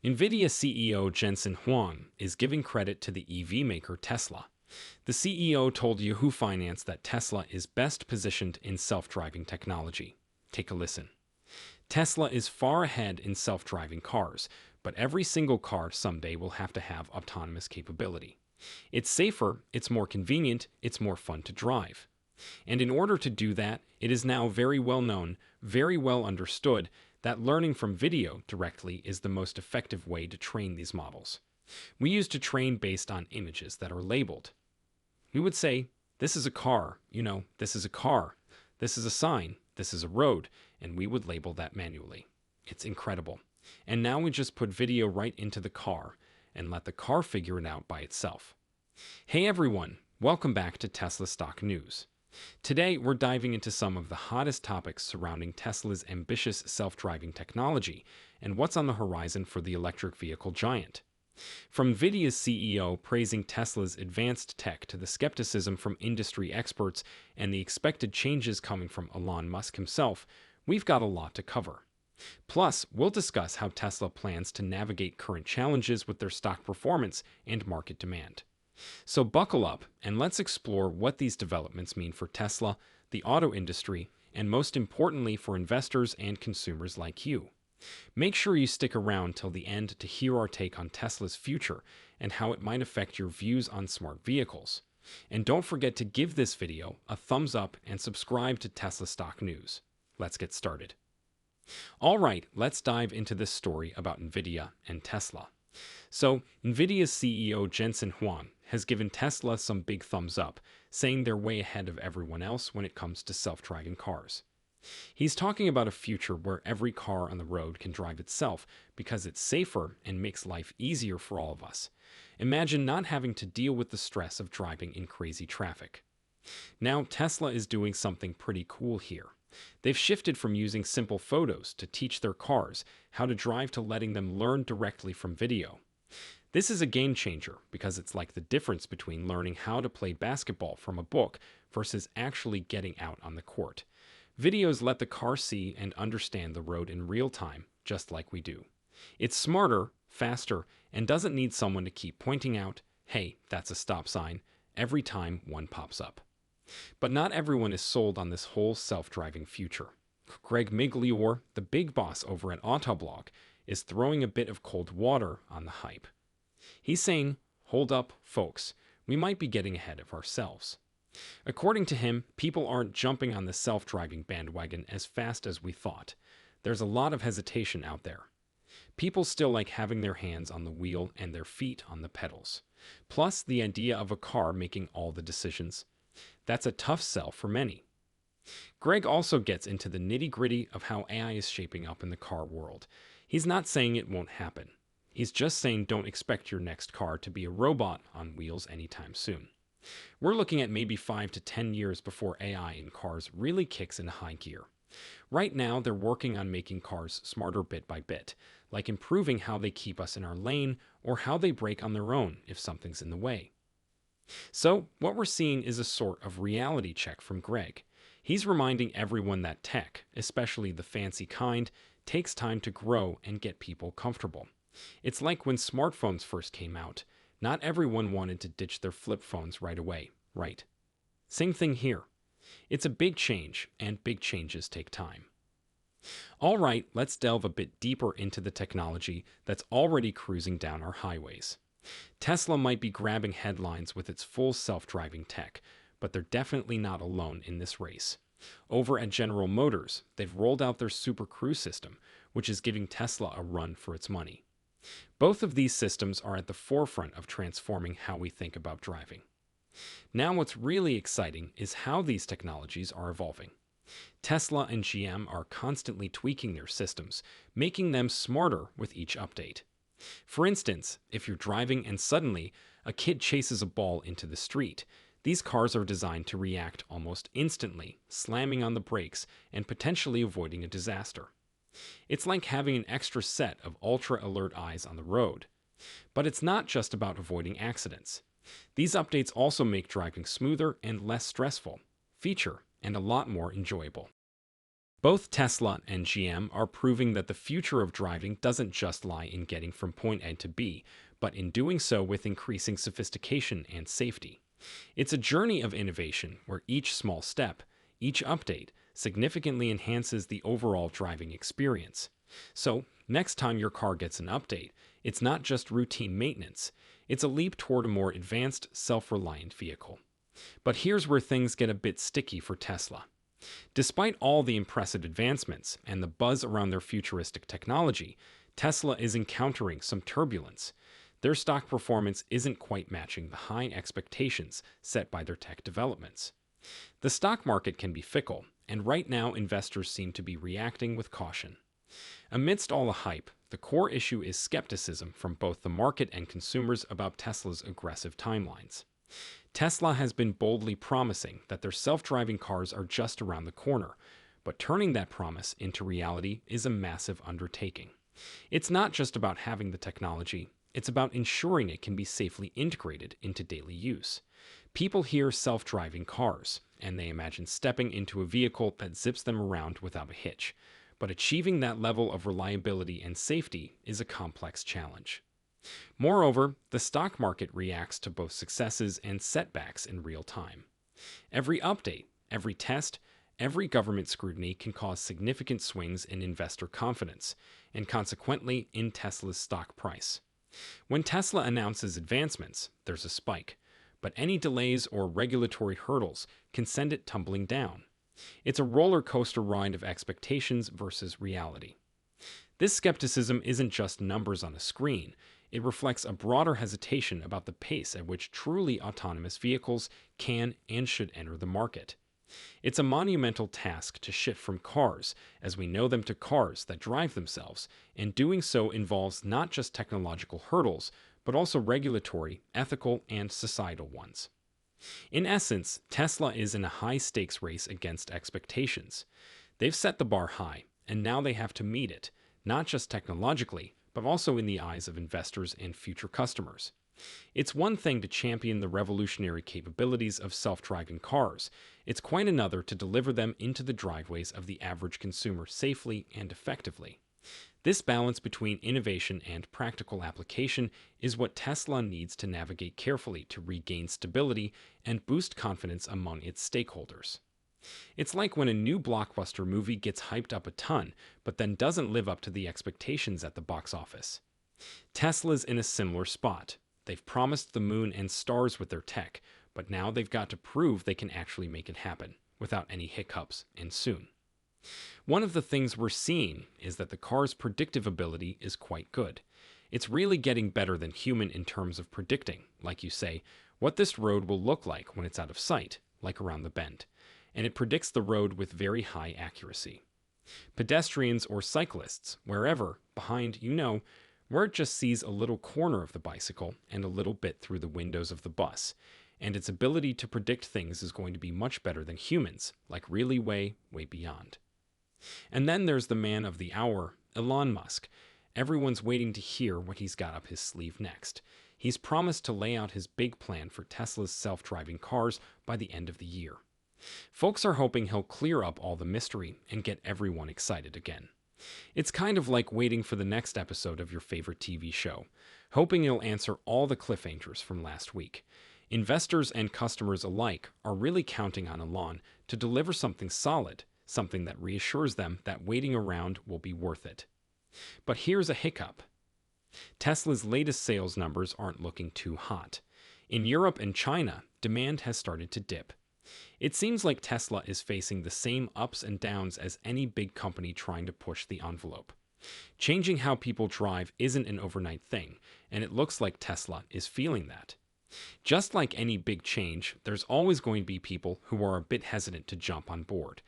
NVIDIA CEO Jensen Huang is giving credit to the EV maker Tesla. The CEO told Yahoo Finance that Tesla is best positioned in self-driving technology. Take a listen. Tesla is far ahead in self-driving cars, but every single car someday will have to have autonomous capability. It's safer, it's more convenient, it's more fun to drive. And in order to do that, it is now very well known, very well understood, that learning from video directly is the most effective way to train these models. We used to train based on images that are labeled. We would say, this is a car, this is a car, this is a sign, this is a road, and we would label that manually. It's incredible. And now we just put video right into the car and let the car figure it out by itself. Hey everyone, welcome back to Tesla Stock News. Today, we're diving into some of the hottest topics surrounding Tesla's ambitious self-driving technology and what's on the horizon for the electric vehicle giant. From NVIDIA's CEO praising Tesla's advanced tech to the skepticism from industry experts and the expected changes coming from Elon Musk himself, we've got a lot to cover. Plus, we'll discuss how Tesla plans to navigate current challenges with their stock performance and market demand. So buckle up and let's explore what these developments mean for Tesla, the auto industry, and most importantly for investors and consumers like you. Make sure you stick around till the end to hear our take on Tesla's future and how it might affect your views on smart vehicles. And don't forget to give this video a thumbs up and subscribe to Tesla Stock News. Let's get started. All right, let's dive into this story about NVIDIA and Tesla. So, NVIDIA's CEO Jensen Huang has given Tesla some big thumbs up, saying they're way ahead of everyone else when it comes to self-driving cars. He's talking about a future where every car on the road can drive itself because it's safer and makes life easier for all of us. Imagine not having to deal with the stress of driving in crazy traffic. Now, Tesla is doing something pretty cool here. They've shifted from using simple photos to teach their cars how to drive to letting them learn directly from video. This is a game changer because it's like the difference between learning how to play basketball from a book versus actually getting out on the court. Videos let the car see and understand the road in real time, just like we do. It's smarter, faster, and doesn't need someone to keep pointing out, hey, that's a stop sign, every time one pops up. But not everyone is sold on this whole self-driving future. Greg Migliore, the big boss over at Autoblog, is throwing a bit of cold water on the hype. He's saying, hold up, folks, we might be getting ahead of ourselves. According to him, people aren't jumping on the self-driving bandwagon as fast as we thought. There's a lot of hesitation out there. People still like having their hands on the wheel and their feet on the pedals. Plus, the idea of a car making all the decisions. That's a tough sell for many. Greg also gets into the nitty-gritty of how AI is shaping up in the car world. He's not saying it won't happen. He's just saying don't expect your next car to be a robot on wheels anytime soon. We're looking at maybe 5 to 10 years before AI in cars really kicks into high gear. Right now, they're working on making cars smarter bit by bit, like improving how they keep us in our lane or how they brake on their own if something's in the way. So, what we're seeing is a sort of reality check from Greg. He's reminding everyone that tech, especially the fancy kind, takes time to grow and get people comfortable. It's like when smartphones first came out. Not everyone wanted to ditch their flip phones right away, right? Same thing here. It's a big change, and big changes take time. All right, let's delve a bit deeper into the technology that's already cruising down our highways. Tesla might be grabbing headlines with its full self-driving tech, but they're definitely not alone in this race. Over at General Motors, they've rolled out their Super Cruise system, which is giving Tesla a run for its money. Both of these systems are at the forefront of transforming how we think about driving. Now what's really exciting is how these technologies are evolving. Tesla and GM are constantly tweaking their systems, making them smarter with each update. For instance, if you're driving and suddenly a kid chases a ball into the street, these cars are designed to react almost instantly, slamming on the brakes and potentially avoiding a disaster. It's like having an extra set of ultra-alert eyes on the road. But it's not just about avoiding accidents. These updates also make driving smoother and less stressful, feature, and a lot more enjoyable. Both Tesla and GM are proving that the future of driving doesn't just lie in getting from point A to B, but in doing so with increasing sophistication and safety. It's a journey of innovation where each small step, each update, significantly enhances the overall driving experience. So, next time your car gets an update, it's not just routine maintenance, it's a leap toward a more advanced, self-reliant vehicle. But here's where things get a bit sticky for Tesla. Despite all the impressive advancements and the buzz around their futuristic technology, Tesla is encountering some turbulence. Their stock performance isn't quite matching the high expectations set by their tech developments. The stock market can be fickle, and right now investors seem to be reacting with caution. Amidst all the hype, the core issue is skepticism from both the market and consumers about Tesla's aggressive timelines. Tesla has been boldly promising that their self-driving cars are just around the corner, but turning that promise into reality is a massive undertaking. It's not just about having the technology, it's about ensuring it can be safely integrated into daily use. People hear self-driving cars, and they imagine stepping into a vehicle that zips them around without a hitch. But achieving that level of reliability and safety is a complex challenge. Moreover, the stock market reacts to both successes and setbacks in real time. Every update, every test, every government scrutiny can cause significant swings in investor confidence, and consequently in Tesla's stock price. When Tesla announces advancements, there's a spike, but any delays or regulatory hurdles can send it tumbling down. It's a roller coaster ride of expectations versus reality. This skepticism isn't just numbers on a screen, it reflects a broader hesitation about the pace at which truly autonomous vehicles can and should enter the market. It's a monumental task to shift from cars, as we know them, to cars that drive themselves, and doing so involves not just technological hurdles, but also regulatory, ethical, and societal ones. In essence, Tesla is in a high-stakes race against expectations. They've set the bar high, and now they have to meet it, not just technologically, but also in the eyes of investors and future customers. It's one thing to champion the revolutionary capabilities of self-driving cars. It's quite another to deliver them into the driveways of the average consumer safely and effectively. This balance between innovation and practical application is what Tesla needs to navigate carefully to regain stability and boost confidence among its stakeholders. It's like when a new blockbuster movie gets hyped up a ton, but then doesn't live up to the expectations at the box office. Tesla's in a similar spot. They've promised the moon and stars with their tech, but now they've got to prove they can actually make it happen, without any hiccups, and soon. One of the things we're seeing is that the car's predictive ability is quite good. It's really getting better than human in terms of predicting, like you say, what this road will look like when it's out of sight, like around the bend. And it predicts the road with very high accuracy. Pedestrians or cyclists, wherever, behind, where it just sees a little corner of the bicycle and a little bit through the windows of the bus, and its ability to predict things is going to be much better than humans, like really way beyond. And then there's the man of the hour, Elon Musk. Everyone's waiting to hear what he's got up his sleeve next. He's promised to lay out his big plan for Tesla's self-driving cars by the end of the year. Folks are hoping he'll clear up all the mystery and get everyone excited again. It's kind of like waiting for the next episode of your favorite TV show, hoping it'll answer all the cliffhangers from last week. Investors and customers alike are really counting on Elon to deliver something solid, something that reassures them that waiting around will be worth it. But here's a hiccup. Tesla's latest sales numbers aren't looking too hot. In Europe and China, demand has started to dip. It seems like Tesla is facing the same ups and downs as any big company trying to push the envelope. Changing how people drive isn't an overnight thing, and it looks like Tesla is feeling that. Just like any big change, there's always going to be people who are a bit hesitant to jump on board.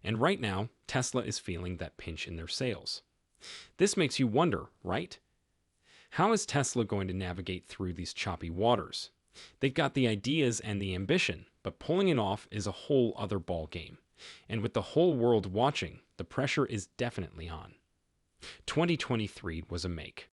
And right now, Tesla is feeling that pinch in their sales. This makes you wonder, right? How is Tesla going to navigate through these choppy waters? They've got the ideas and the ambition, but pulling it off is a whole other ball game. And with the whole world watching, the pressure is definitely on. 2023 was a make